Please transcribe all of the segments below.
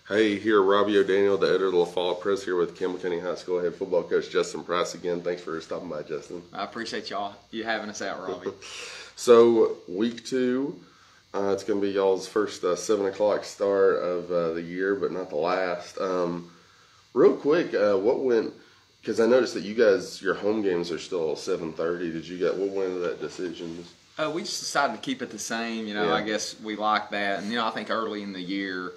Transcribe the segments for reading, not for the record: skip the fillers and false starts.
Hey, here, Robbie O'Daniel, the editor of the LaFollette Press, here with Campbell County High School head football coach Justin Price again. Thanks for stopping by, Justin. I appreciate you having us out, Robbie. So, week 2, it's going to be y'all's first 7 o'clock start of the year, but not the last. Real quick, what went, because I noticed that you guys, your home games are still 7:30. What went into that decision? We just decided to keep it the same. I guess we like that. And, I think early in the year,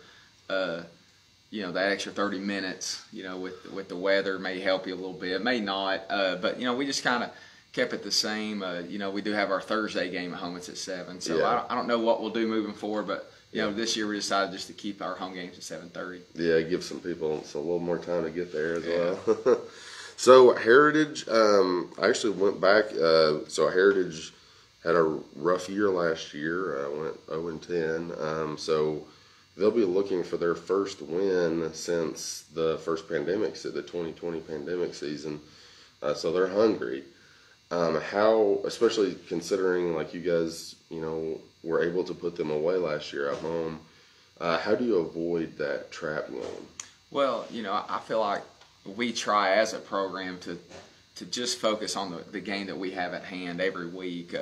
that extra 30 minutes, with the weather may help you a little bit, may not, but we just kind of kept it the same. We do have our Thursday game at home. It's at 7, so I don't know what we'll do moving forward, but this year we decided just to keep our home games at 7:30. Yeah, give some people a little more time to get there as well. So Heritage, I actually went back. So Heritage had a rough year last year. Went 0-10. So they'll be looking for their first win since the first pandemic, the 2020 pandemic season. So they're hungry. How, especially considering like you guys, were able to put them away last year at home. How do you avoid that trap game? Well, I feel like we try as a program to just focus on the game that we have at hand every week.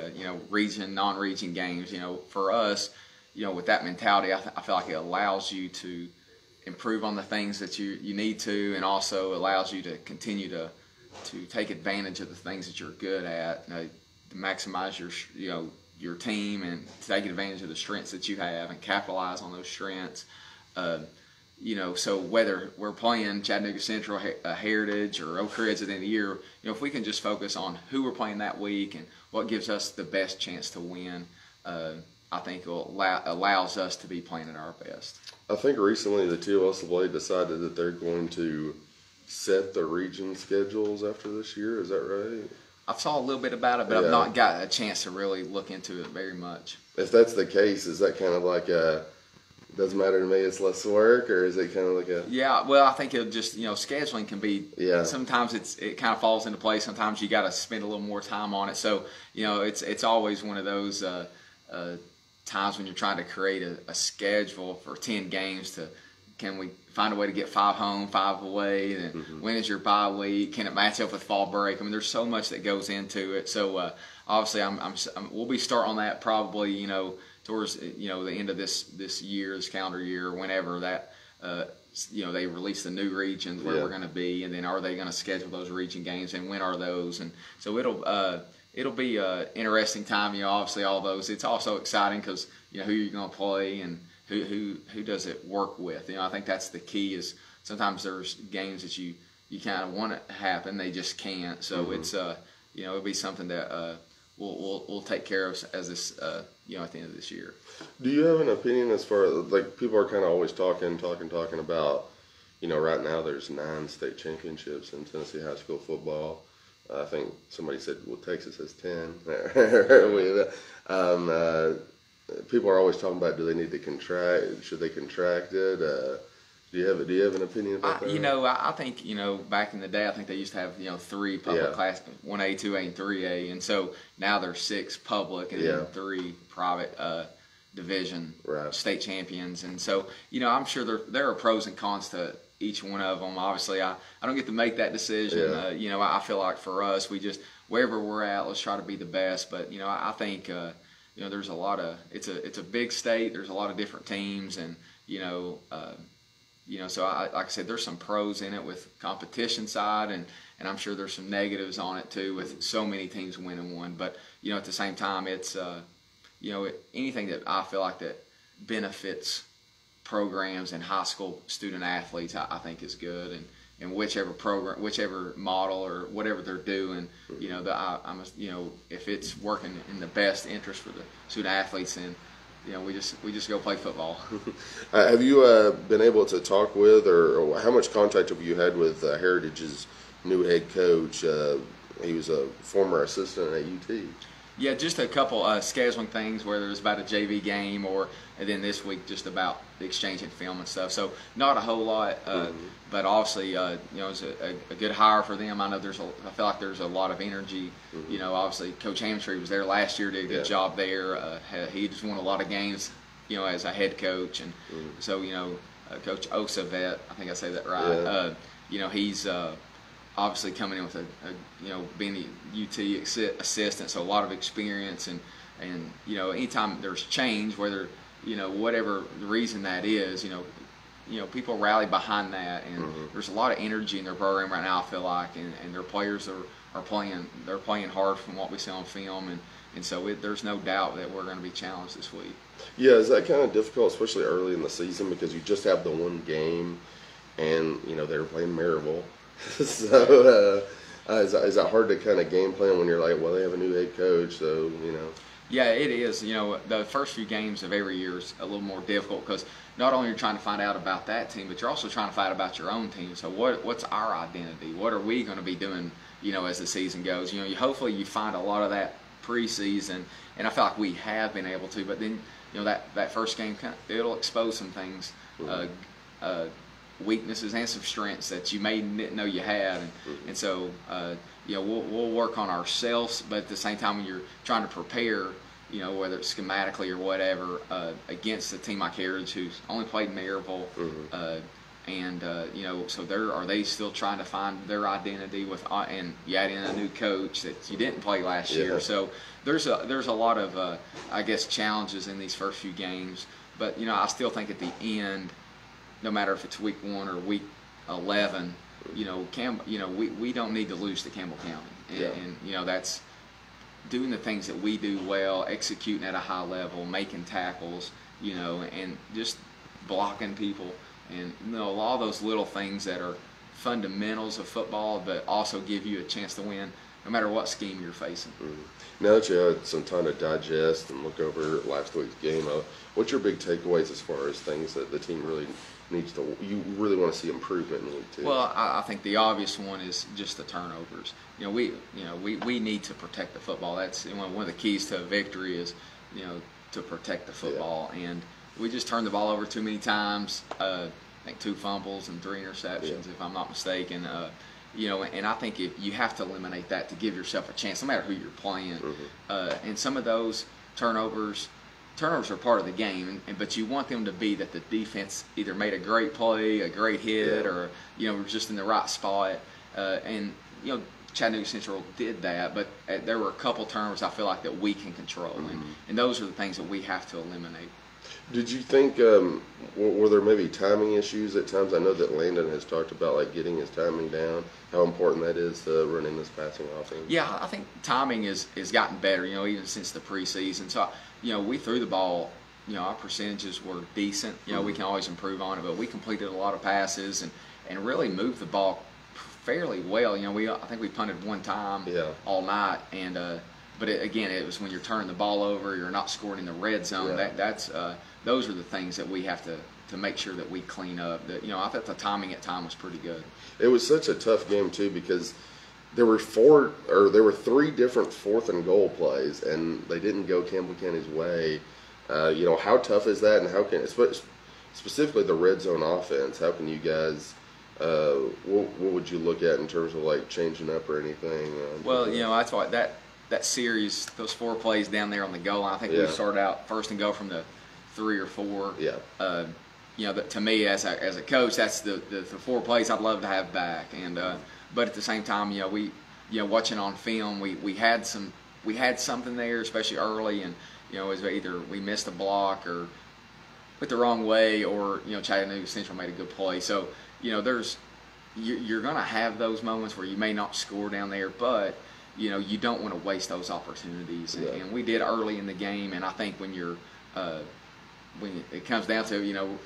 Region, non-region games. For us, with that mentality, I feel like it allows you to improve on the things that you need to, and also allows you to continue to take advantage of the things that you're good at, to maximize your team and take advantage of the strengths that you have and capitalize on those strengths. So whether we're playing Chattanooga Central, Heritage, or Oak Ridge at the end of the year, if we can just focus on who we're playing that week and what gives us the best chance to win, I think it allows us to be playing at our best. I think recently the TOSLA decided that they're going to set the region schedules after this year. Is that right? I saw a little bit about it, but I've not got a chance to really look into it very much. If that's the case, is that kind of like doesn't matter to me, it's less work, or is it kind of like a... Yeah, well, I think it'll just, scheduling can be, sometimes it kind of falls into place. Sometimes you got to spend a little more time on it. So, it's always one of those times when you're trying to create a schedule for 10 games can we find a way to get 5 home, 5 away, and when is your bye week? Can it match up with fall break? I mean, there's so much that goes into it. So, obviously, we'll be starting on that probably, towards the end of this year's calendar year, whenever that they release the new regions where we're going to be, and then are they going to schedule those region games, and when are those? And so it'll be an interesting time. Obviously all those. It's also exciting because who you're going to play and who does it work with. I think that's the key. Is sometimes there's games that you kind of want it to happen, they just can't. So it's it'll be something that we'll take care of as this at the end of this year. Do you have an opinion as far as, like, people are kind of always talking about, right now there's 9 state championships in Tennessee high school football. I think somebody said, well, Texas has 10. People are always talking about, do they need to contract? Should they contract it? Do you have an opinion about that? I think, back in the day, I think they used to have, 3 public classes, 1A, 2A, and 3A. And so now there's 6 public and then 3 private division state champions. And so, I'm sure there are pros and cons to each one of them. Obviously, I don't get to make that decision. I feel like for us, we just, wherever we're at, let's try to be the best. But, I think, there's a lot of, it's a big state. There's a lot of different teams, and, so like I said, there's some pros in it with competition side, and I'm sure there's some negatives on it too with so many teams winning one. But at the same time, it's anything that I feel like that benefits programs and high school student athletes, I think is good. And whichever program, whichever model, or whatever they're doing, if it's working in the best interest for the student athletes, then we just go play football. Have you been able to talk with, or how much contact have you had with Heritage's new head coach? He was a former assistant at UT. Yeah, just a couple scheduling things, whether it was about a JV game and then this week just about the exchanging film and stuff. So not a whole lot, but obviously, it's a good hire for them. I know I feel like there's a lot of energy. Obviously Coach Hamtree was there last year, did a good job there. He just won a lot of games, as a head coach, and so Coach Osavet, I think I say that right. Yeah. You know, he's obviously coming in with you know, being the UT assistant, so a lot of experience, and you know, anytime there's change, whether, you know, whatever the reason that is, you know, people rally behind that, and there's a lot of energy in their program right now, I feel like, and their players are playing hard from what we see on film, and so there's no doubt that we're going to be challenged this week. Yeah, is that kind of difficult, especially early in the season, because you just have the one game, and you know they're playing Maryville, so is that hard to kind of game plan when you're like, well, they have a new head coach, so you know. Yeah, it is. You know, the first few games of every year is a little more difficult because not only are you trying to find out about that team, but you're also trying to find out about your own team. So what's our identity? What are we going to be doing, you know, as the season goes? You know, hopefully you find a lot of that preseason, and I feel like we have been able to. But then, you know, that first game, it'll expose some things, weaknesses and some strengths that you may didn't know you had, and so you know, we'll work on ourselves, but at the same time when you're trying to prepare, you know, whether it's schematically or whatever, against a team like Heritage who's only played Maryville, and you know, so are they still trying to find their identity with, and you add in a new coach that you didn't play last year, so there's a lot of I guess challenges in these first few games, but you know, I still think at the end, no matter if it's week 1 or week 11, you know, we don't need to lose to Campbell County, and you know, that's doing the things that we do well, executing at a high level, making tackles, you know, and just blocking people, and you know, all those little things that are fundamentals of football, but also give you a chance to win, no matter what scheme you're facing. Now that you had some time to digest and look over last week's game, what's your big takeaways as far as things that the team really needs to, you really want to see improvement in week 2? Well, I think the obvious one is just the turnovers. You know, we need to protect the football. That's one of the keys to a victory is, you know, to protect the football, and we just turned the ball over too many times. I think 2 fumbles and 3 interceptions, if I'm not mistaken. You know, and I think if you have to eliminate that to give yourself a chance, no matter who you're playing. And some of those turnovers are part of the game, but you want them to be that the defense either made a great play, a great hit, or you know, just in the right spot. And you know, Chattanooga Central did that, but there were a couple turnovers I feel like that we can control, and those are the things that we have to eliminate. Did you think, were there maybe timing issues at times? I know that Landon has talked about like getting his timing down, how important that is to running this passing offense. Yeah, I think timing is gotten better, you know, even since the preseason. So, you know, we threw the ball, you know, our percentages were decent. You know, we can always improve on it, but we completed a lot of passes and really moved the ball fairly well. You know, I think we punted 1 time all night, and but again, it was when you're turning the ball over, you're not scoring in the red zone. That's those are the things that we have to make sure that we clean up. That, you know, I thought the timing at time was pretty good. It was such a tough game too because there were 3 different 4th and goal plays, and they didn't go Campbell County's way. You know, how tough is that, and how can specifically the red zone offense? How can you guys? What would you look at in terms of like changing up or anything? Well, you know, that's why that series, those 4 plays down there on the goal line, I think we started out 1st and goal from the 3 or 4. You know, to me as a coach, that's the 4 plays I'd love to have back. And but at the same time, you know, we, you know, watching on film, we had something there, especially early, and you know, it was either we missed a block or went the wrong way, or you know, Chattanooga Central made a good play. So you know, you're going to have those moments where you may not score down there, but you know, you don't want to waste those opportunities, and we did early in the game. And I think when it comes down to, you know,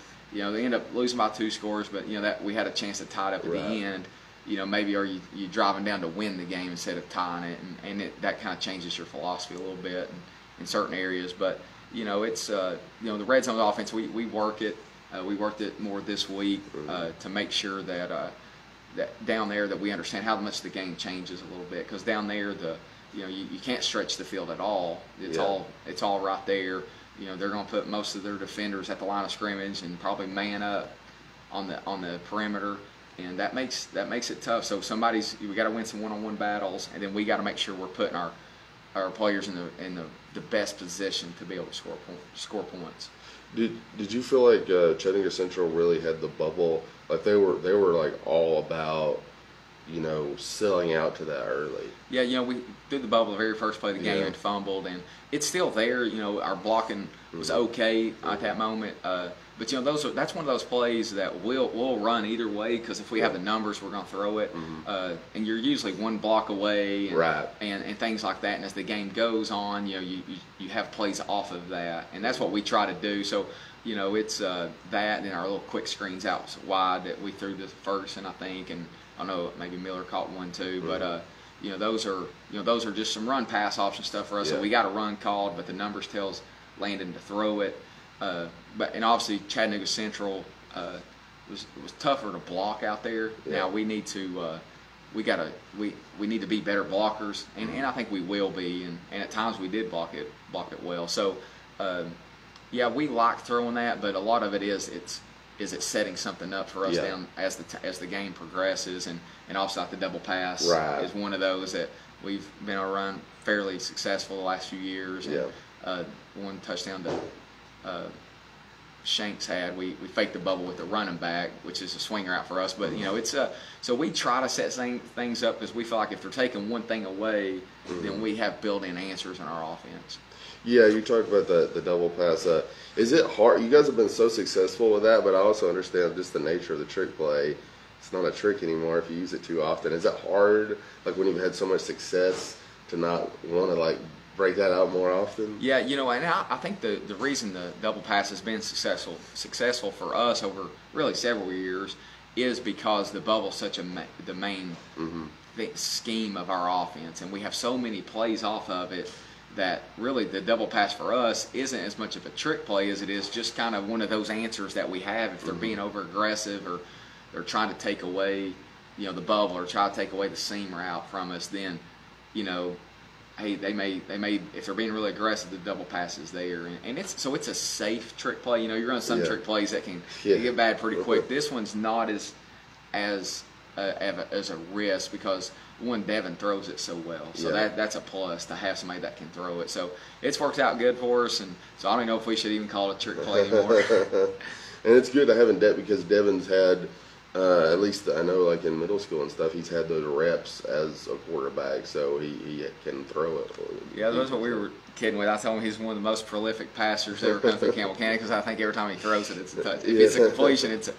they end up losing by 2 scores, but you know that we had a chance to tie it up at the end. You know, maybe are you driving down to win the game instead of tying it, and that kind of changes your philosophy a little bit in certain areas. But you know, it's you know, the red zone offense, we work it. We worked it more this week to make sure that that down there that we understand how much the game changes a little bit, because down there you know, you can't stretch the field at all. It's all right there. You know, they're going to put most of their defenders at the line of scrimmage and probably man up on the perimeter, and that makes it tough. So we got to win some one-on-one battles, and then we got to make sure we're putting our players in the best position to be able to score points. Did you feel like Chattanooga Central really had the bubble? Like they were like all about, selling out to that early. Yeah, we did the bubble the very first play of the game and fumbled, and it's still there. Our blocking was okay at that moment. But that's one of those plays that we'll run either way, because if we have the numbers, we're going to throw it, and you're usually one block away, and things like that. And as the game goes on, you have plays off of that, and that's what we try to do. So it's that, and our little quick screens out wide that we threw to Ferguson, I think, and I know maybe Miller caught one too, but those are just some run pass option stuff for us. So we got a run called, but the numbers tells Landon to throw it. And obviously Chattanooga Central was tougher to block out there. Now we need to we need to be better blockers, and I think we will be. And at times we did block it well. So we like throwing that, but a lot of it is it setting something up for us down as the game progresses, and also the double pass is one of those that we've been able to run fairly successful the last few years. And, one touchdown to Shanks had, we faked the bubble with the running back, which is a swinger out for us. But it's so we try to set things up because we feel like if they're taking one thing away, then we have built-in answers in our offense. Yeah, you talked about the double pass. Is it hard? You guys have been so successful with that, but I also understand just the nature of the trick play. It's not a trick anymore if you use it too often. Is it hard, like when you've had so much success, to not want to break that out more often? Yeah, and I think the reason the double pass has been successful for us over really several years is because the bubble's such the main scheme of our offense, and we have so many plays off of it that really the double pass for us isn't as much of a trick play as it is just kind of one of those answers that we have if they're being over aggressive or they're trying to take away the bubble or try to take away the seam route from us. Then hey, they may if they're being really aggressive, the double pass is there, and it's a safe trick play. You're running some trick plays that can get bad pretty quick. This one's not as a risk because Devin throws it so well, so that's a plus to have somebody that can throw it. So it's worked out good for us, and so I don't know if we should even call it a trick play anymore. And it's good to have Devin because Devin's had. At least I know, like in middle school and stuff, he's had those reps as a quarterback, so he can throw it. Yeah, that's what we were kidding with. I told him he's one of the most prolific passers ever come through Campbell County because I think every time he throws it, it's a touch. If it's a completion, it's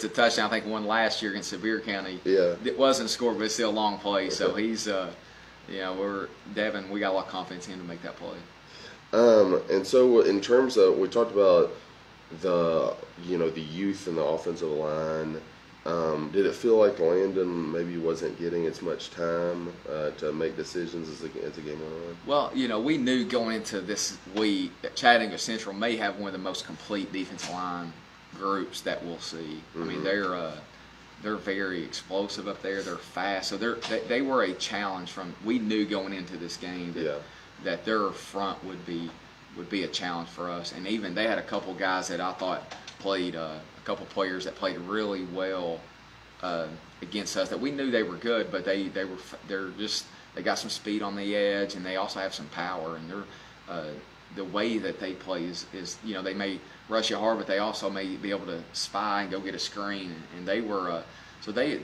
a touchdown. I think one last year against Sevier County. It wasn't a score, but it's still a long play. So he's, Devin, we got a lot of confidence in him to make that play. And so in terms of, we talked about the youth and the offensive line. Did it feel like Landon maybe wasn't getting as much time to make decisions as the game went on? Well, we knew going into this week that Chattanooga Central may have one of the most complete defensive line groups that we'll see. I mean, they're very explosive up there. They're fast, so they were a challenge. We knew going into this game that their front would be a challenge for us, and even they had a couple guys that I thought played. Couple players that played really well against us that we knew they were good, but they got some speed on the edge, and they also have some power, and they're the way that they play is they may rush you hard, but they also may be able to spy and go get a screen, and they were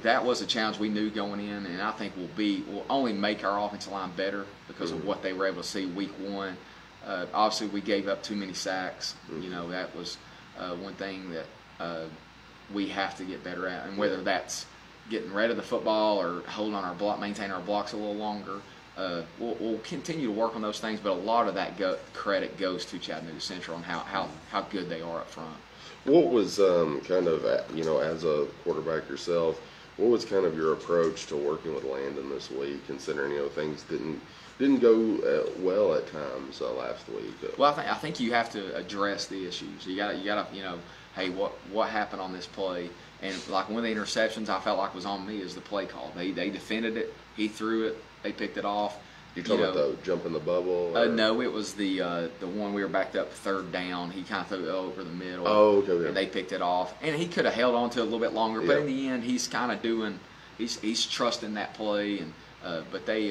that was a challenge we knew going in, and I think will only make our offensive line better because of what they were able to see week one. Obviously we gave up too many sacks. That was one thing that we have to get better at, and whether that's getting rid of the football or holding on our block, maintaining our blocks a little longer, we'll continue to work on those things. But a lot of that credit goes to Chattanooga Central and how good they are up front. What was kind of as a quarterback yourself, what was kind of your approach to working with Landon this week, considering things didn't go well at times last week? Well, I think you have to address the issues. You gotta hey, what happened on this play? And like one of the interceptions I felt like was on me is the play call. They defended it, he threw it, they picked it off. You talking about the jump in the bubble? No, it was the one we were backed up third down. He kind of threw it over the middle. Oh, okay. And they picked it off, and he could have held on to it a little bit longer. But in the end, he's kind of he's trusting that play, and but they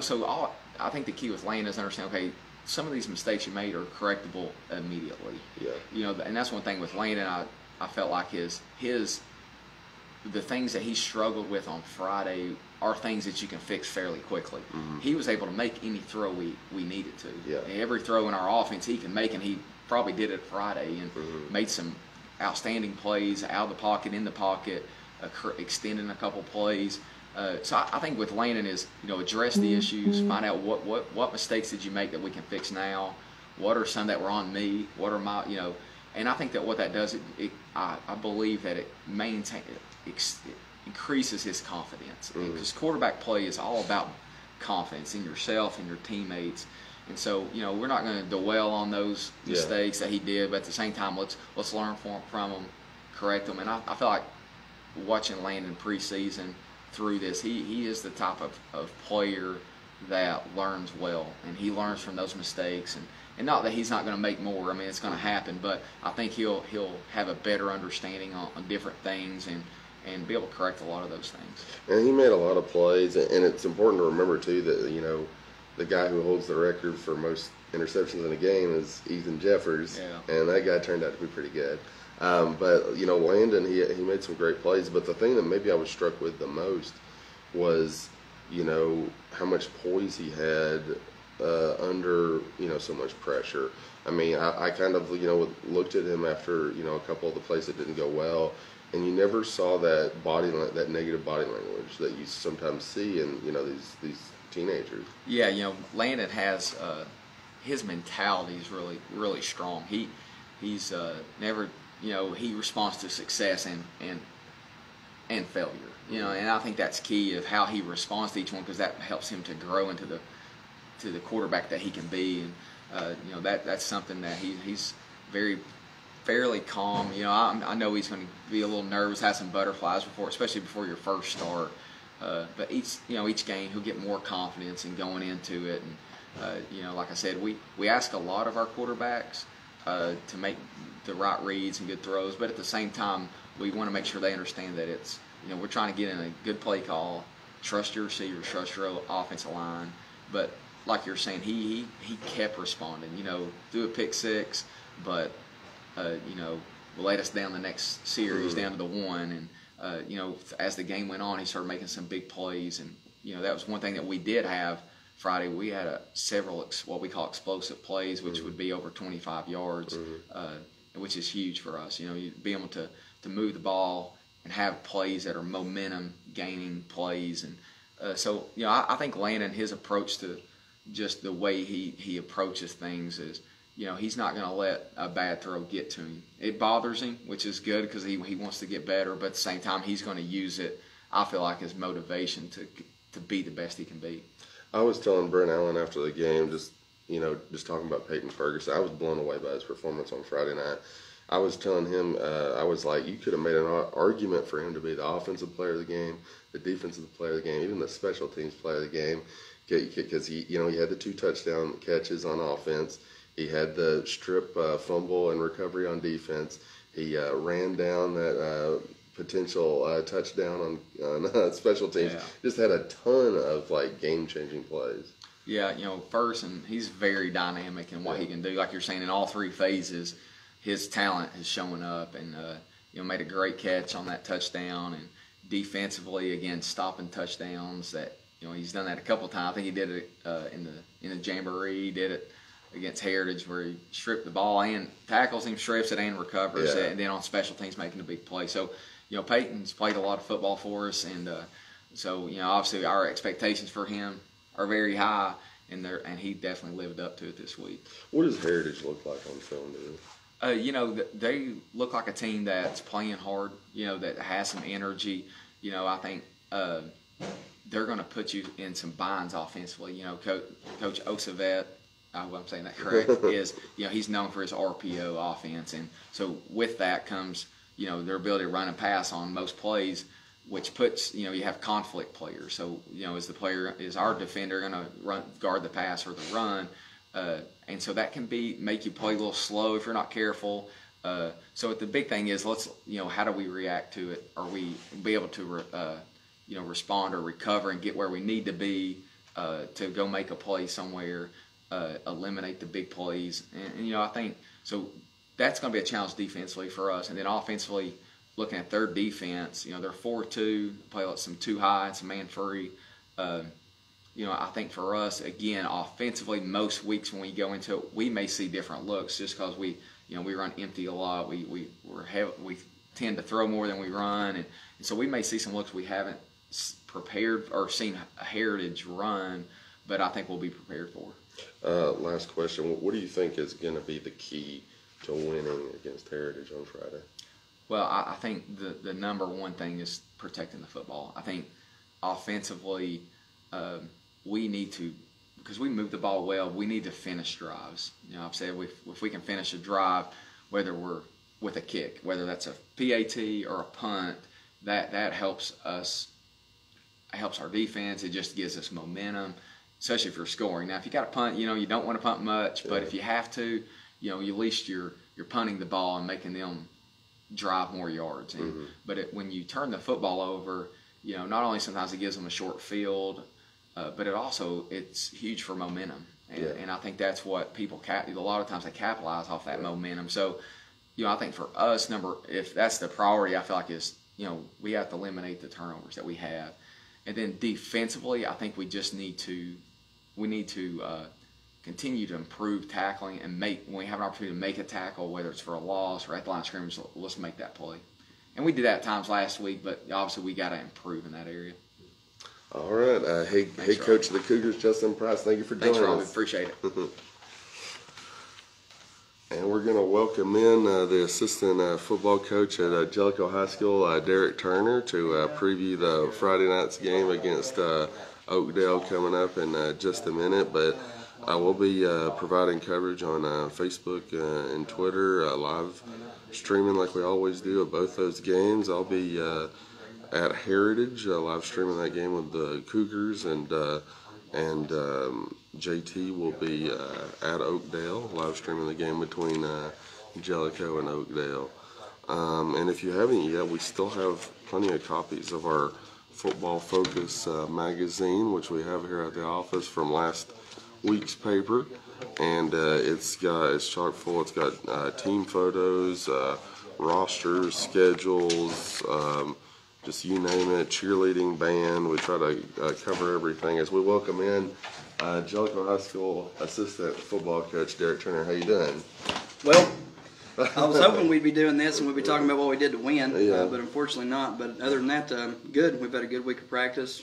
so I think the key with Landon is understand. Okay, some of these mistakes you made are correctable immediately. Yeah. You know, and that's one thing with Landon. I felt like the things that he struggled with on Friday are things that you can fix fairly quickly. Mm-hmm. He was able to make any throw we needed to. Yeah. Every throw in our offense he can make, and he probably did it Friday and made some outstanding plays out of the pocket, in the pocket, extending a couple plays. So I think with Landon is, you know, address the issues, find out what mistakes did you make that we can fix now, what are some that were on me, what are my, you know, and I think that what that does, I believe that it increases his confidence, because quarterback play is all about confidence in yourself and your teammates. And so, you know, we're not going to dwell on those mistakes that he did, but at the same time, let's learn from them, correct them. And I feel like watching Landon preseason through this, he is the type of player that learns well, and he learns from those mistakes. And not that he's not going to make more. I mean, it's going to happen, but I think he'll have a better understanding on different things and be able to correct a lot of those things. And he made a lot of plays, and it's important to remember too that, you know, the guy who holds the record for most interceptions in a game is Ethan Jeffers, and that guy turned out to be pretty good. But, you know, Landon, he made some great plays, but the thing that maybe I was struck with the most was, you know, how much poise he had under, you know, so much pressure. I mean, I kind of, you know, looked at him after, you know, a couple of the plays that didn't go well, and you never saw that that negative body language that you sometimes see in, you know, these teenagers. Yeah, you know, Landon has his mentality is really, really strong. He's never, you know, he responds to success and failure. You know, and I think that's key of how he responds to each one, because that helps him to grow into the quarterback that he can be. And you know, that's something that he's fairly calm. You know, I know he's going to be a little nervous, have some butterflies especially before your first start. But each game he'll get more confidence in going into it. And you know, like I said, we ask a lot of our quarterbacks to make the right reads and good throws, but at the same time we want to make sure they understand that it's, you know, we're trying to get in a good play call, trust your receivers, trust your offensive line. But like you're saying, he kept responding. You know, threw a pick six, but you know, led us down the next series down to the one. And you know, as the game went on, he started making some big plays. And you know, that was one thing that we did have Friday. We had several what we call explosive plays, which would be over 25 yards, which is huge for us. You know, you be able to move the ball and have plays that are momentum gaining plays. And so, you know, I think Landon, his approach to just the way he approaches things is, you know, he's not going to let a bad throw get to him. It bothers him, which is good because he wants to get better, but at the same time, he's going to use it, I feel like, as motivation to be the best he can be. I was telling Brent Allen after the game, just talking about Peyton Ferguson, I was blown away by his performance on Friday night. I was telling him, I was like, you could have made an argument for him to be the offensive player of the game, the defensive player of the game, even the special teams player of the game, because he had the 2 touchdown catches on offense. He had the strip fumble and recovery on defense. He ran down that potential touchdown on special teams. Yeah. Just had a ton of like game-changing plays. Yeah, you know, and he's very dynamic in what he can do. Like you're saying, in all 3 phases, his talent is showing up. And you know, made a great catch on that touchdown. And defensively, again, stopping touchdowns. That, you know, he's done that a couple times. I think he did it in the Jamboree. He did it against Heritage, where he stripped the ball and tackles him, strips it, and recovers it, and then on special teams making a big play. So, you know, Peyton's played a lot of football for us, and so, you know, obviously our expectations for him are very high, and he definitely lived up to it this week. What does Heritage look like on film, dude? You know, they look like a team that's playing hard, you know, that has some energy. You know, I think they're going to put you in some binds offensively. You know, Coach Osavet, I hope I'm saying that correct, is, you know, he's known for his RPO offense. And so with that comes, you know, their ability to run and pass on most plays, which puts, you know, you have conflict players. So, you know, is our defender going to guard the pass or the run? And so that can make you play a little slow if you're not careful. So the big thing is, how do we react to it? Are we be able to, respond or recover and get where we need to be to go make a play somewhere? eliminate the big plays. And I think so. That's going to be a challenge defensively for us. And then offensively, looking at their defense, they're 4-2, play like some too high and some man free. I think for us, again, offensively, most weeks when we go into it, we may see different looks just because we run empty a lot. We tend to throw more than we run, and so we may see some looks we haven't prepared or seen a Heritage run, but I think we'll be prepared for. Last question: what do you think is going to be the key to winning against Heritage on Friday? Well, I think the number one thing is protecting the football. I think offensively, we need to, because we move the ball well, we need to finish drives. I've said if we can finish a drive, whether we're with a kick, whether that's a PAT or a punt, that helps us. It helps our defense. It just gives us momentum, especially if you're scoring. Now, if you got to punt, you don't want to punt much, but if you have to, at least you're punting the ball and making them drive more yards. But when you turn the football over, not only sometimes it gives them a short field, but it's huge for momentum. And I think that's what people a lot of times they capitalize off that momentum. So, I think for us, if that's the priority, I feel like is we have to eliminate the turnovers that we have, and then defensively, I think we just need to continue to improve tackling and when we have an opportunity to make a tackle, whether it's for a loss or at the line of scrimmage, let's make that play. And we did that at times last week, but obviously we got to improve in that area. All right. Hey, Coach of the Cougars, Justin Price, thank you for joining us. Thanks, Appreciate it. And we're going to welcome in the assistant football coach at Jellicoe High School, Derek Turner, to preview the Friday night's game against Oakdale coming up in just a minute. But I will be providing coverage on Facebook and Twitter, live streaming like we always do of both those games. I'll be at Heritage, live streaming that game with the Cougars, and JT will be at Oakdale, live streaming the game between Jellicoe and Oakdale. And if you haven't yet, we still have plenty of copies of our Football Focus magazine, which we have here at the office from last week's paper, and it's chock full. It's got team photos, rosters, schedules, just you name it, cheerleading band. We try to cover everything as we welcome in Jellicoe High School assistant football coach Derek Turner. How you doing? Well, I was hoping we'd be doing this and we'd be talking about what we did to win, but unfortunately not. But other than that, good. We've had a good week of practice.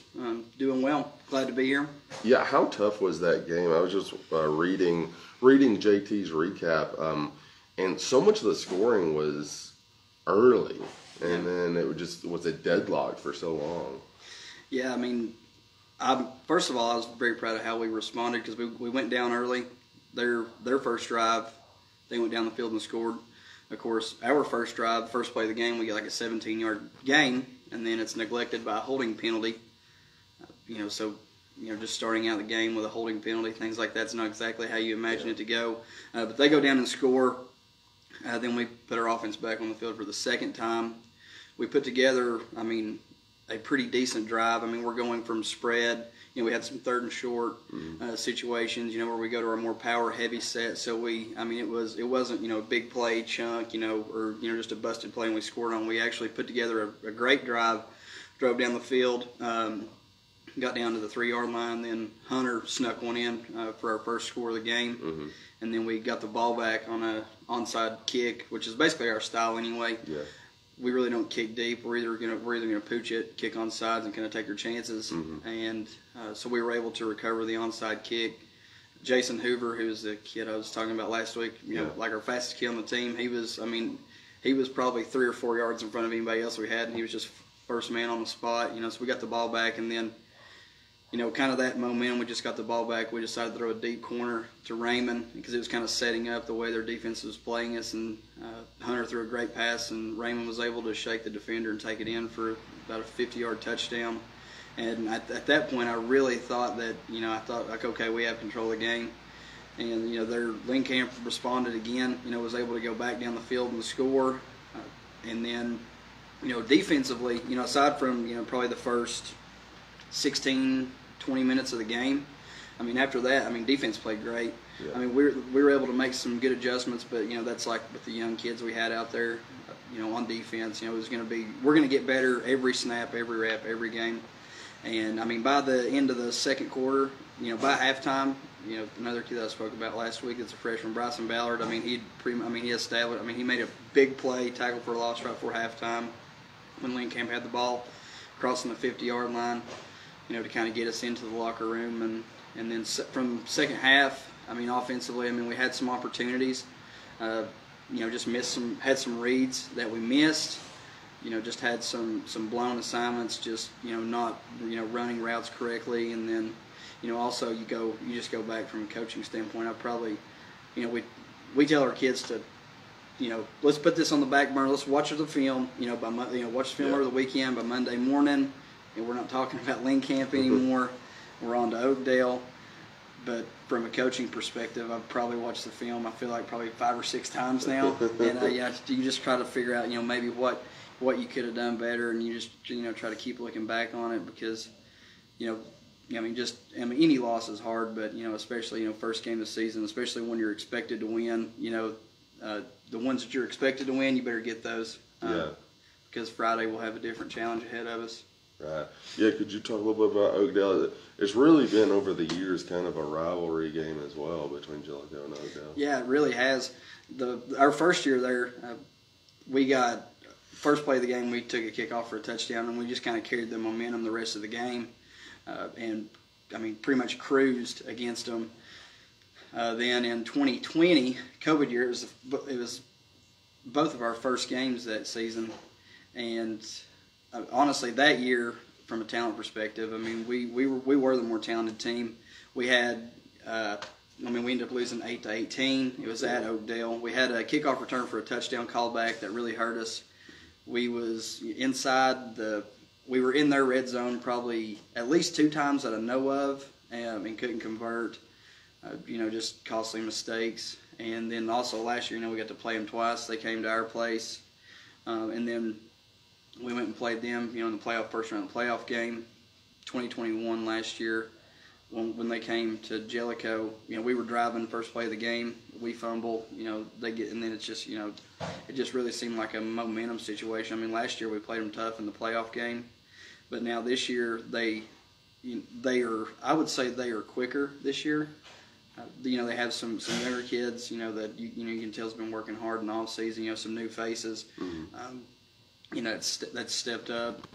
Doing well. Glad to be here. Yeah, how tough was that game? I was just reading JT's recap, and so much of the scoring was early, and then it was a deadlock for so long. Yeah, I mean, first of all, I was very proud of how we responded because we went down early. Their first drive, they went down the field and scored. Of course, our first drive, first play of the game, we got like a 17-yard gain, and then it's neglected by a holding penalty. Just starting out the game with a holding penalty, things like that's not exactly how you imagine it to go. But they go down and score. Then we put our offense back on the field for the second time. We put together, a pretty decent drive. We're going from spread. We had some third and short situations, where we go to our more power-heavy set. So it wasn't, a big play chunk, or just a busted play and we scored on. We actually put together a great drive, drove down the field, got down to the 3-yard line. Then Hunter snuck one in for our first score of the game, and then we got the ball back on a onside kick, which is basically our style anyway. Yeah. We really don't kick deep. We're either gonna pooch it, kick on sides, and kind of take our chances. And so we were able to recover the onside kick. Jason Hoover, who's the kid I was talking about last week, like our fastest kid on the team, he was probably 3 or 4 yards in front of anybody else we had, and he was just first man on the spot. So we got the ball back, and then kind of that momentum, we just got the ball back. We decided to throw a deep corner to Raymond because it was kind of setting up the way their defense was playing us, and Hunter threw a great pass, and Raymond was able to shake the defender and take it in for about a 50-yard touchdown. And at that point, I really thought that, okay, we have control of the game. And, their Lynn Camp responded again, was able to go back down the field and score. And then, defensively, aside from, probably the first 16, 20 minutes of the game, I mean, after that, I mean, defense played great. Yeah. I mean, we were able to make some good adjustments, but that's like with the young kids we had out there, on defense. It was we're going to get better every snap, every rep, every game. And I mean, by the end of the second quarter, by halftime, another kid that I spoke about last week, that's a freshman, Bryson Ballard. I mean, he established. I mean, he made a big play, tackle for a loss right before halftime when Lincoln had the ball, crossing the 50-yard line, to kind of get us into the locker room. And then from second half, I mean, offensively, I mean, we had some opportunities. Just had some reads that we missed. Just had some blown assignments, just not running routes correctly, and then also you just go back from a coaching standpoint. I probably we tell our kids to let's put this on the back burner. Let's watch the film. Watch the film over the weekend. By Monday morning, we're not talking about Lynn Camp anymore. We're on to Oakdale. But from a coaching perspective, I've probably watched the film, I feel like probably 5 or 6 times now. And you just try to figure out, maybe what you could have done better, and you just try to keep looking back on it, because any loss is hard, but especially first game of the season, especially when you're expected to win. The ones that you're expected to win, you better get those. Because Friday we'll have a different challenge ahead of us. Right. Yeah, could you talk a little bit about Oakdale? It's really been over the years kind of a rivalry game as well between Jellicoe and Oakdale. Yeah, it really has. Our first year there, we got first play of the game, we took a kickoff for a touchdown, and we just kind of carried the momentum the rest of the game. And, I mean, pretty much cruised against them. Then in 2020, COVID year, it was both of our first games that season. And honestly, that year, from a talent perspective, I mean, we were the more talented team. We had, we ended up losing 8-18. It was at Oakdale. We had a kickoff return for a touchdown callback that really hurt us. We was we were in their red zone probably at least 2 times that I know of, and couldn't convert. Just costly mistakes. And then also last year, we got to play them twice. They came to our place, and then we went and played them, in the first round of the playoff game, 2021 last year, when they came to Jellicoe. We were driving first play of the game. We fumble, they get, and then it's just, it just really seemed like a momentum situation. I mean, last year we played them tough in the playoff game, but now this year they are, I would say they are quicker this year. They have some younger kids, that you can tell has been working hard in the off season. Some new faces. Mm-hmm. That's stepped up.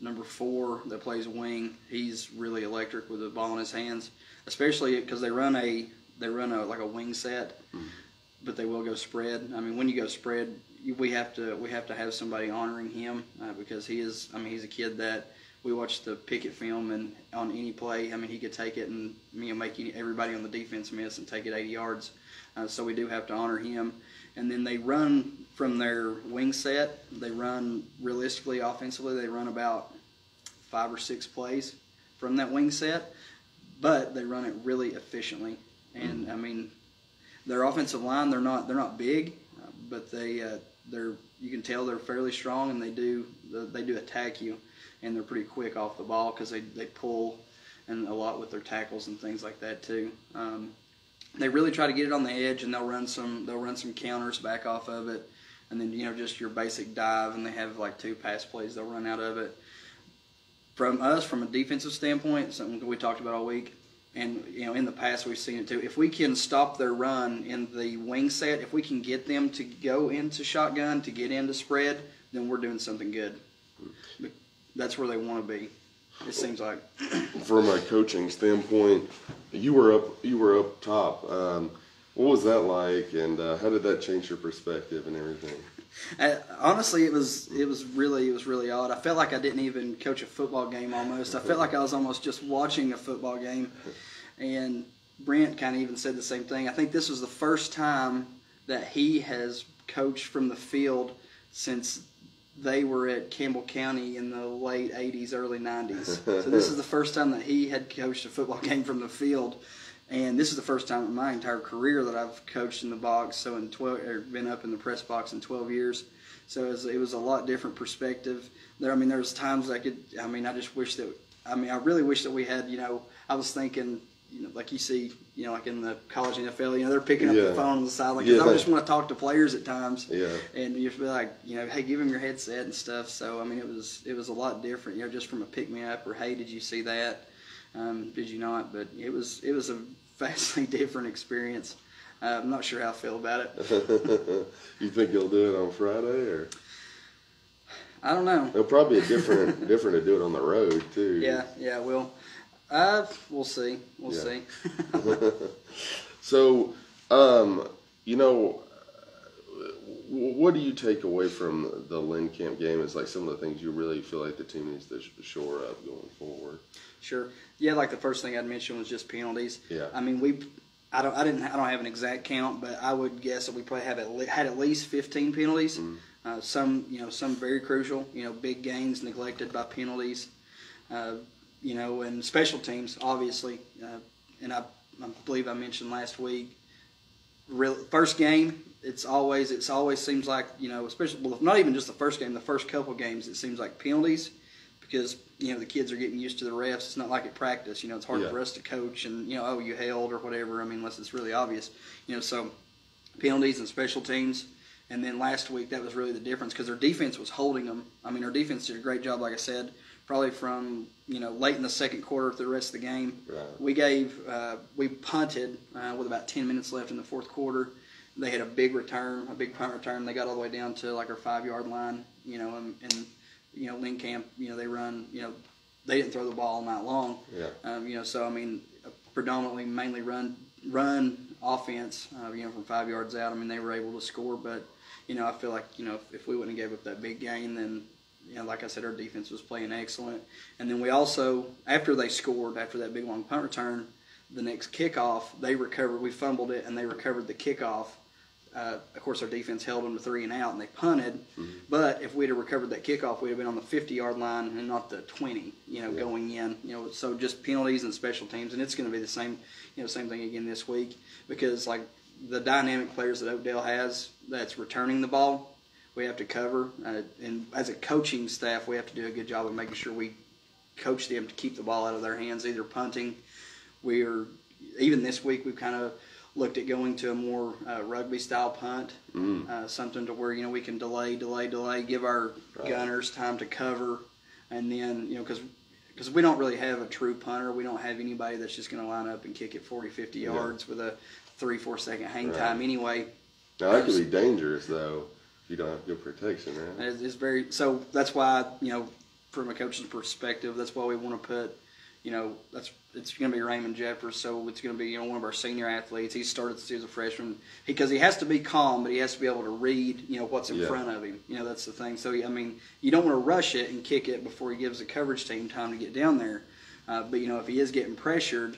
Number 4 that plays wing, he's really electric with the ball in his hands, especially because they run a like a wing set, but they will go spread. I mean, when you go spread, we have to have somebody honoring him, because he's a kid that we watched the Pickett film, and on any play, I mean, he could take it and make everybody on the defense miss and take it 80 yards. So we do have to honor him. And then they run from their wing set. They run realistically, offensively, they run about 5 or 6 plays from that wing set, but they run it really efficiently. And I mean, their offensive line, they're not big, but they're you can tell they're fairly strong, and they do attack you, and they're pretty quick off the ball because they pull, and a lot with their tackles and things like that too. They really try to get it on the edge, and they'll run some counters back off of it, and then just your basic dive, and they have like 2 pass plays they'll run out of it. From us, from a defensive standpoint, something we talked about all week, and in the past we've seen it too. If we can stop their run in the wing set, if we can get them to go into shotgun, to get into spread, then we're doing something good. That's where they want to be. It seems like. From a coaching standpoint, you were up top. What was that like, and how did that change your perspective and everything? Honestly, it was really odd. I felt like I didn't even coach a football game almost. I felt like I was almost just watching a football game. And Brent kind of even said the same thing. I think this was the first time that he has coached from the field since they were at Campbell County in the late 80s, early 90s. So this is the first time that he had coached a football game from the field. And this is the first time in my entire career that I've coached in the box, so been up in the press box in 12 years. So it was a lot different perspective. There's times I really wish that we had, I was thinking, like you see, like in the college NFL, they're picking up the phone on the sideline. Because I just want to talk to players at times. Yeah. And you feel like, hey, give them your headset and stuff. So, I mean, it was a lot different, just from a pick-me-up or, hey, did you see that? Did you not? But it was a vastly different experience. I'm not sure how I feel about it. You think you'll do it on Friday, or? I don't know. It'll probably be different to do it on the road too. Yeah, we'll see. We'll see. So, what do you take away from the Lynn Camp game as like some of the things you really feel like the team needs to shore up going forward? Sure. Yeah, like the first thing I'd mention was just penalties. Yeah. I mean, I don't have an exact count, but I would guess that we probably had at least 15 penalties. Mm-hmm. Some very crucial. Big gains neglected by penalties. And special teams, obviously. And I believe I mentioned last week. First game, it always seems like, especially not even just the first game, the first couple games, it seems like penalties, because the kids are getting used to the refs. It's not like at practice. It's hard for us to coach and you held or whatever. I mean, unless it's really obvious. So penalties and special teams. And then last week, that was really the difference, because their defense was holding them. I mean, our defense did a great job, like I said, probably from late in the second quarter to the rest of the game. Right. We punted with about 10 minutes left in the fourth quarter. They had a big punt return. They got all the way down to like our 5-yard line. And Lynn Camp, they run. They didn't throw the ball all night long. Yeah. So I mean, predominantly mainly run offense. From 5 yards out. I mean, they were able to score, but I feel like if we wouldn't have gave up that big gain, then like I said, our defense was playing excellent. And then we also, after they scored, after that big long punt return, the next kickoff, they recovered. We fumbled it, and they recovered the kickoff. Of course, our defense held them to 3 and out, and they punted. Mm-hmm. But if we'd have recovered that kickoff, we'd have been on the 50-yard line and not the 20. Going in. So just penalties and special teams, and it's going to be the same. Same thing again this week, because like the dynamic players that Oakdale has that's returning the ball, we have to cover. And as a coaching staff, we have to do a good job of making sure we coach them to keep the ball out of their hands, either punting. Even this week, we've kind of looked at going to a more rugby-style punt, something to where, we can delay, give our gunners time to cover, and then, because we don't really have a true punter. We don't have anybody that's just going to line up and kick it 40, 50 yards with a 3-4 second hang time anyway. Now, that could be dangerous, though, if you don't have good protection, right? It's very, so that's why, from a coach's perspective, that's why we want to put, it's going to be Raymond Jeffers, so it's going to be one of our senior athletes. He started as a freshman because he has to be calm, but he has to be able to read what's in front of him. That's the thing. So I mean, you don't want to rush it and kick it before he gives the coverage team time to get down there. But if he is getting pressured,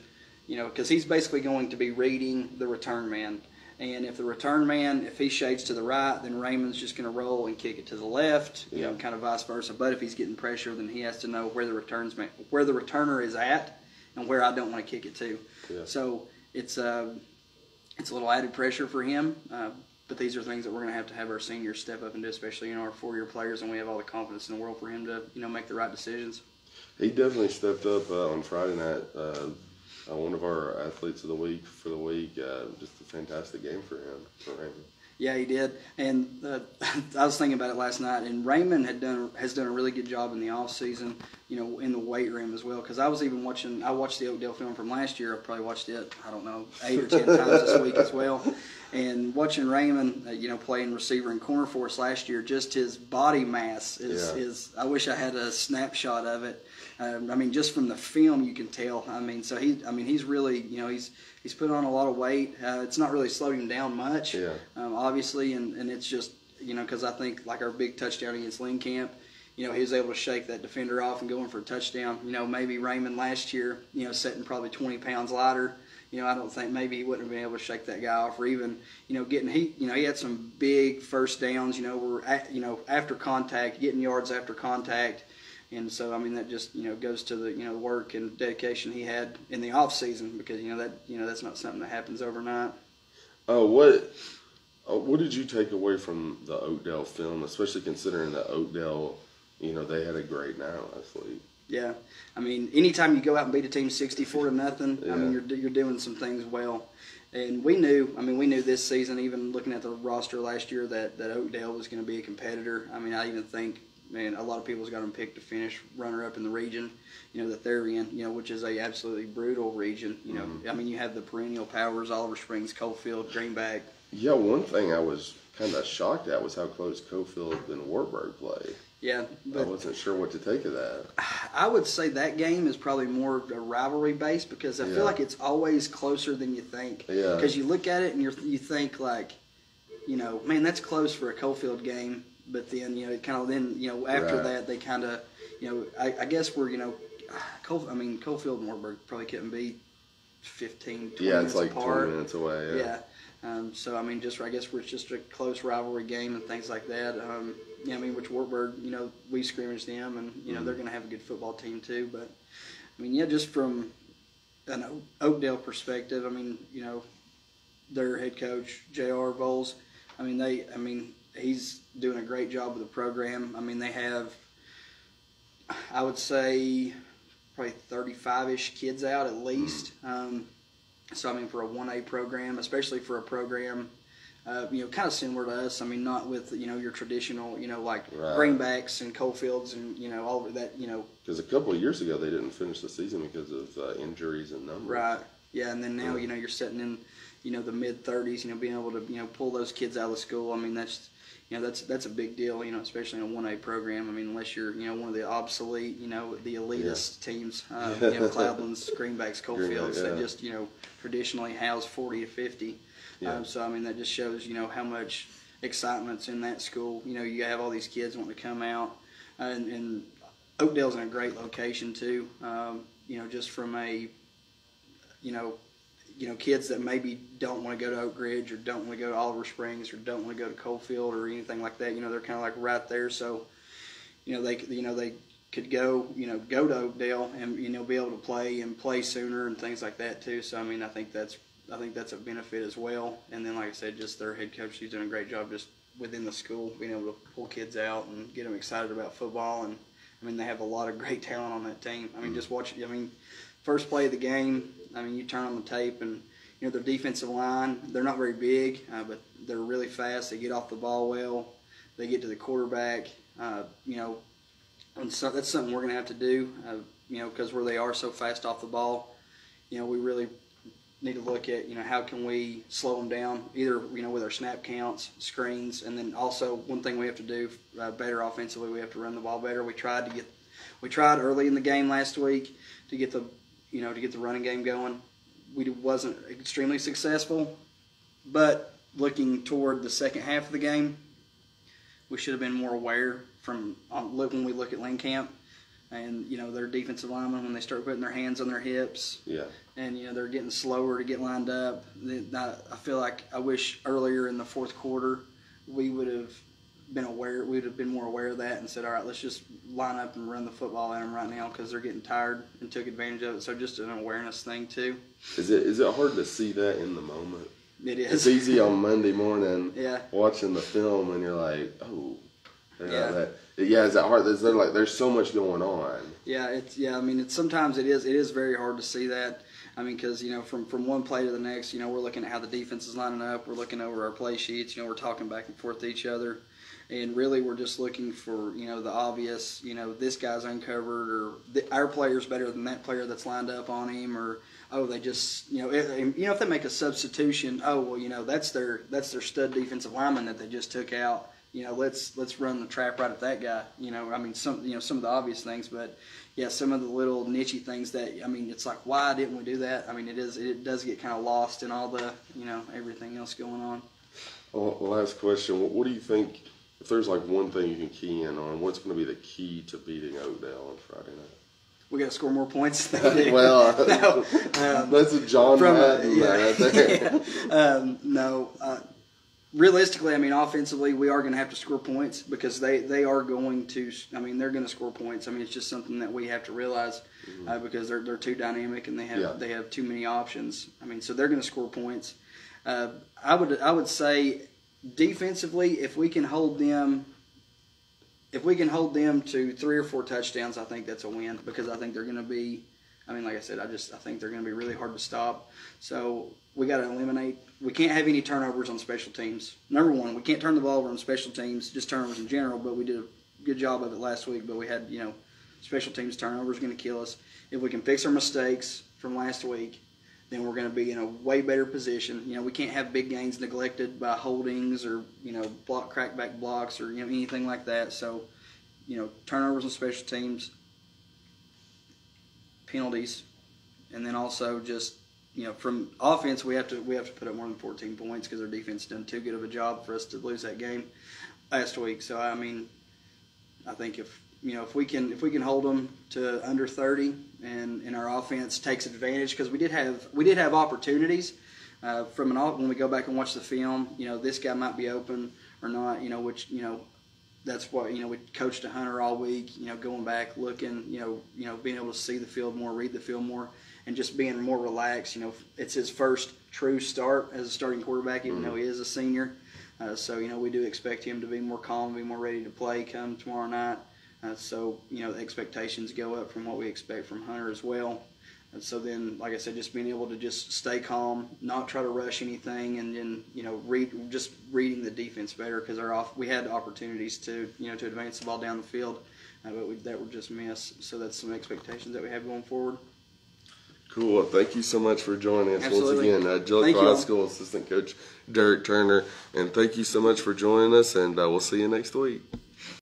because he's basically going to be reading the return man. And if the return man, if he shades to the right, then Raymond's just going to roll and kick it to the left, kind of vice versa. But if he's getting pressure, then he has to know where the returner is at and where I don't want to kick it to. Yeah. So it's a little added pressure for him. But these are things that we're going to have our seniors step up and do, especially our 4-year players, and we have all the confidence in the world for him to make the right decisions. He definitely stepped up on Friday night. One of our athletes of the week for the week. Just a fantastic game for Raymond. Yeah, he did. And I was thinking about it last night, and Raymond has done a really good job in the off season, in the weight room as well. Because I was even watching. I watched the Oakdale film from last year. I probably watched it, 8 or 10 times this week as well. And watching Raymond, playing receiver and corner for us last year, just his body mass is. I wish I had a snapshot of it. Just from the film, you can tell. So he's really, he's put on a lot of weight. It's not really slowed him down much, obviously, and it's just, because I think like our big touchdown against Lynn Camp, he was able to shake that defender off and go in for a touchdown. Maybe Raymond last year, sitting probably 20 pounds lighter. I don't think maybe he wouldn't have been able to shake that guy off, or even, he had some big first downs, after contact, getting yards after contact. And so, that just, goes to the, work and dedication he had in the off season, because, that's not something that happens overnight. What did you take away from the Oakdale film, especially considering that Oakdale, they had a great night last week? Yeah, I mean, anytime you go out and beat a team 64-0, yeah. I mean, you're doing some things well. And we knew this season, even looking at the roster last year, that Oakdale was going to be a competitor. I mean, I even think, man, a lot of people's got them picked to finish runner-up in the region, that they're in, which is a absolutely brutal region. I mean, you have the perennial powers, Oliver Springs, Coalfield, Greenback. Yeah, one thing I was kind of shocked at was how close Coalfield and Wartburg play. Yeah, but I wasn't sure what to take of that. I would say that game is probably more a rivalry based because I feel like it's always closer than you think. Yeah. Because you look at it and you think like, man, that's close for a Coalfield game. But then it kind of after that they kind of I guess we're Coalfield and Wartburg probably couldn't beat 15, 20 minutes it's like apart. 20 minutes away. Yeah. So I mean, I guess we're just a close rivalry game and things like that. Which Wartburg, we scrimmage them, and they're going to have a good football team too. But I mean, just from an Oakdale perspective, I mean, their head coach J.R. Voles, he's doing a great job with the program. I mean, they have, I would say, probably 35-ish kids out at least. So, I mean, for a 1A program, especially for a program, kind of similar to us. I mean, not with, your traditional, like Greenbacks and Coalfields and, all of that, Because a couple of years ago, they didn't finish the season because of injuries and numbers. Right. Yeah, and then now, you're sitting in, the mid-30s, being able to, pull those kids out of school. I mean, that's a big deal, especially in a 1A program. I mean, unless you're, one of the obsolete, the elitist teams, Cloudlands, Greenbacks, Coalfields, that just, traditionally house 40 to 50. So, I mean, that just shows, how much excitement's in that school. You have all these kids wanting to come out. And Oakdale's in a great location, too, just from a, kids that maybe don't want to go to Oak Ridge or don't want to go to Oliver Springs or don't want to go to Coalfield or anything like that. They're kind of like right there. So, they could go to Oakdale and, be able to play sooner and things like that too. So, I mean, I think that's a benefit as well. And then, like I said, just their head coach, he's doing a great job just within the school, being able to pull kids out and get them excited about football. And, I mean, they have a lot of great talent on that team. I mean, just watch, first play of the game, you turn on the tape and, their defensive line, they're not very big, but they're really fast. They get off the ball well. They get to the quarterback, and so that's something we're going to have to do, because where they are so fast off the ball, we really need to look at, how can we slow them down, either, with our snap counts, screens, and then also one thing we have to do better offensively, we have to run the ball better. We tried early in the game last week to get the running game going. We wasn't extremely successful, but looking toward the second half of the game, we should have been more aware when we look at Linkamp and, their defensive linemen, when they start putting their hands on their hips and, they're getting slower to get lined up. I feel like I wish earlier in the fourth quarter we would have been aware. We would have been more aware of that and said, all right, let's just line up and run the football at them right now because they're getting tired, and took advantage of it. So just an awareness thing too. Is it hard to see that in the moment? It is. It's easy on Monday morning watching the film and you're like, oh, is that hard? There's so much going on. I mean, sometimes it is very hard to see that. I mean, because, from one play to the next, we're looking at how the defense is lining up. We're looking over our play sheets. We're talking back and forth to each other. And really, we're just looking for, the obvious, this guy's uncovered, or our player's better than that player that's lined up on him, or, oh, they just, if they make a substitution, oh, well, that's their stud defensive lineman that they just took out. Let's run the trap right at that guy. I mean, some of the obvious things, but some of the little nichey things that, I mean, it's like, why didn't we do that? I mean, it does get kind of lost in all the, everything else going on. Well, last question. What do you think, if there's like one thing you can key in on, what's going to be the key to beating Oakdale on Friday night? We got to score more points than they do. Well, that's a John Madden right there. Realistically, I mean, offensively, we are going to have to score points because they are going to. I mean, they're going to score points. I mean, it's just something that we have to realize because they're too dynamic and they have too many options. I mean, so they're going to score points. I would say defensively, if we can hold them if we can hold them to 3 or 4 touchdowns, I think that's a win, because I think they're going to be, I mean, like I said, I think they're going to be really hard to stop. So we got to eliminate. We can't have any turnovers on special teams. Number one, we can't turn the ball over on special teams, just turnovers in general. But we did a good job of it last week. But we had, special teams turnovers going to kill us. If we can fix our mistakes from last week, then we're going to be in a way better position. We can't have big gains neglected by holdings or crackback blocks or anything like that. So, turnovers on special teams, penalties, and then also just from offense we have to put up more than 14 points because our defense done too good of a job for us to lose that game last week. So I mean, I think if we can hold them to under 30 and our offense takes advantage, because we did have opportunities when we go back and watch the film. This guy might be open or not. Which that's what we coached a Hunter all week. Going back, looking, being able to see the field more, read the field more, and just being more relaxed. It's his first true start as a starting quarterback, even though he is a senior. So we do expect him to be more calm, be more ready to play come tomorrow night. So the expectations go up from what we expect from Hunter as well. And so then, like I said, just being able to just stay calm, not try to rush anything, and then reading the defense better, because we had opportunities to to advance the ball down the field, but that were just missed. So that's some expectations that we have going forward. Cool. Well, thank you so much for joining us. Absolutely. Once again. Jellicoe High School Assistant Coach Derek Turner, and thank you so much for joining us, and we'll see you next week.